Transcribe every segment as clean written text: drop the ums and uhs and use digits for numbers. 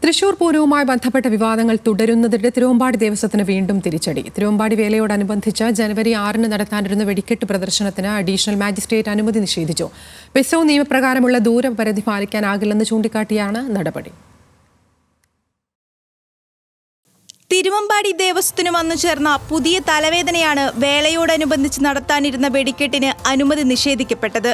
തൃശൂർ പൂരവുമായി ബന്ധപ്പെട്ട വിവാദങ്ങൾ തുടരുന്നതിനിടെ തിരുവമ്പാടി ദേവസ്വത്തിന് വീണ്ടും തിരിച്ചടി. തിരുവമ്പാടി വേലയോടനുബന്ധിച്ച് ജനുവരി 6 നടത്താനിരുന്ന വെടിക്കെട്ട് പ്രദർശനത്തിന് അഡീഷണൽ മാജിസ്ട്രേറ്റ് അനുമതി നിഷേധിച്ചു. പെസോ നിയമപ്രകാരമുള്ള ദൂരപരിധി പാലിക്കാനാകില്ലെന്ന് ചൂണ്ടിക്കാട്ടിയാണ് നടപടി. തിരുവമ്പാടി ദേവസ്വത്തിന് വന്നു ചേർന്ന പുതിയ തലവേദനയാണ് വേലയോടനുബന്ധിച്ച് നടത്താനിരുന്ന വെടിക്കെട്ടിന് അനുമതി നിഷേധിക്കപ്പെട്ടത്.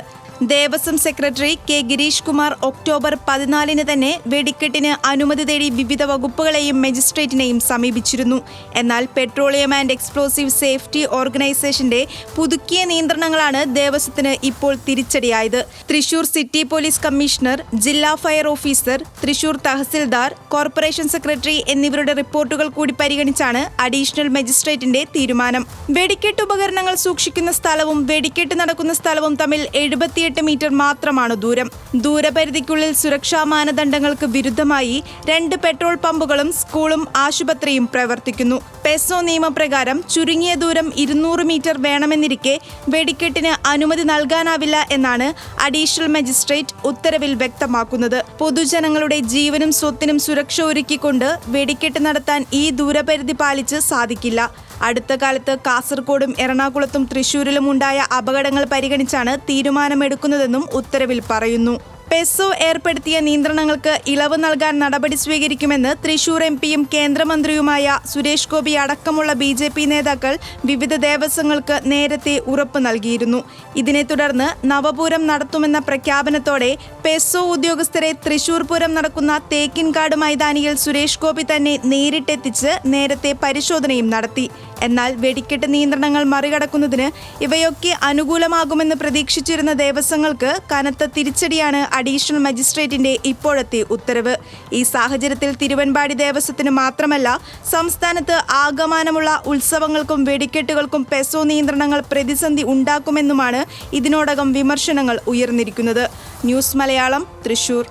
Devaswom secretary K Girish Kumar October 14 തന്നെ വെടിക്കെട്ടിന് അനുമതി തേടി വിവിധ വകുപ്പുകളെയും മജിസ്ട്രേറ്റിനെയും സമീപിച്ചിരുന്നു. എന്നാൽ പെട്രോളിയം ആൻഡ് എക്സ്പ്ലോസീവ് സേഫ്റ്റി ഓർഗനൈസേഷന്റെ പുതുക്കിയ നിയന്ത്രണങ്ങളാണ് ദേവസ്വത്തിന് ഇപ്പോൾ തിരിച്ചടിയായത്. തൃശൂർ സിറ്റി പോലീസ് കമ്മീഷണർ, ജില്ലാ fire officer, Thrissur tahsildar, corporation secretary എന്നിവരുടെ റിപ്പോർട്ടുകൾ കൂടി പരിഗണിച്ചാണ് അഡീഷണൽ മജിസ്ട്രേറ്റിന്റെ തീരുമാനം. വെടിക്കെട്ട് ഉപകരണങ്ങൾ സൂക്ഷിക്കുന്ന സ്ഥലവും വെടിക്കെട്ട് നടക്കുന്ന സ്ഥലവും തമ്മിൽ 78 മീറ്റർ മാത്രമാണ് ദൂരം. ദൂരപരിധിക്കുള്ളിൽ സുരക്ഷാ മാനദണ്ഡങ്ങൾക്ക് വിരുദ്ധമായി 2 പെട്രോൾ പമ്പുകളും സ്കൂളും ആശുപത്രിയും പ്രവർത്തിക്കുന്നു. പെസോ നിയമപ്രകാരം ചുരുങ്ങിയ ദൂരം 200 മീറ്റർ വേണമെന്നിരിക്കെ വെടിക്കെട്ടിന് അനുമതി നൽകാനാവില്ല എന്നാണ് അഡീഷണൽ മജിസ്ട്രേറ്റ് ഉത്തരവിൽ വ്യക്തമാക്കുന്നത്. പൊതുജനങ്ങളുടെ ജീവനും സ്വത്തിനും സുരക്ഷ ഒരുക്കിക്കൊണ്ട് വെടിക്കെട്ട് നടത്താൻ ഈ ദൂരപരിധി പാലിച്ച് സാധിക്കില്ല. അടുത്ത കാലത്ത് കാസർഗോഡും എറണാകുളത്തും തൃശൂരിലും ഉണ്ടായ അപകടങ്ങൾ പരിഗണിച്ചാണ് തീരുമാനമെടുക്കുന്നതെന്നും ഉത്തരവിൽ പറയുന്നു. പെസോ ഏർപ്പെടുത്തിയ നിയന്ത്രണങ്ങൾക്ക് ഇളവ് നൽകാൻ നടപടി സ്വീകരിക്കുമെന്ന് തൃശൂർ എംപിയും കേന്ദ്രമന്ത്രിയുമായ സുരേഷ് ഗോപി അടക്കമുള്ള BJP നേതാക്കൾ വിവിധ ദേവസ്വങ്ങൾക്ക് നേരത്തെ ഉറപ്പ് നൽകിയിരുന്നു. ഇതിനെ തുടർന്ന് നവപൂരം നടത്തുമെന്ന പ്രഖ്യാപനത്തോടെ പെസോ ഉദ്യോഗസ്ഥരെ തൃശൂർ പൂരം നടക്കുന്ന തേക്കിൻകാട് മൈതാനിയിൽ സുരേഷ് ഗോപി തന്നെ നേരിട്ടെത്തിച്ച് നേരത്തെ പരിശോധനയും നടത്തി. എന്നാൽ വെടിക്കെട്ട് നിയന്ത്രണങ്ങൾ മറികടക്കുന്നതിന് ഇവയൊക്കെ അനുകൂലമാകുമെന്ന് പ്രതീക്ഷിച്ചിരുന്ന ദേവസ്വങ്ങൾക്ക് കനത്ത തിരിച്ചടിയാണ് അഡീഷണൽ മജിസ്ട്രേറ്റിന്റെ ഇപ്പോഴത്തെ ഉത്തരവ്. ഈ സാഹചര്യത്തിൽ തിരുവമ്പാടി ദേവസ്വത്തിന് മാത്രമല്ല സംസ്ഥാനത്ത് ആകമാനമുള്ള ഉത്സവങ്ങൾക്കും വെടിക്കെട്ടുകൾക്കും പെസോ നിയന്ത്രണങ്ങൾ പ്രതിസന്ധി ഉണ്ടാക്കുമെന്നുമാണ് ഇതിനോടകം വിമർശനങ്ങൾ ഉയർന്നിരിക്കുന്നത്. ന്യൂസ് മലയാളം, തൃശൂർ.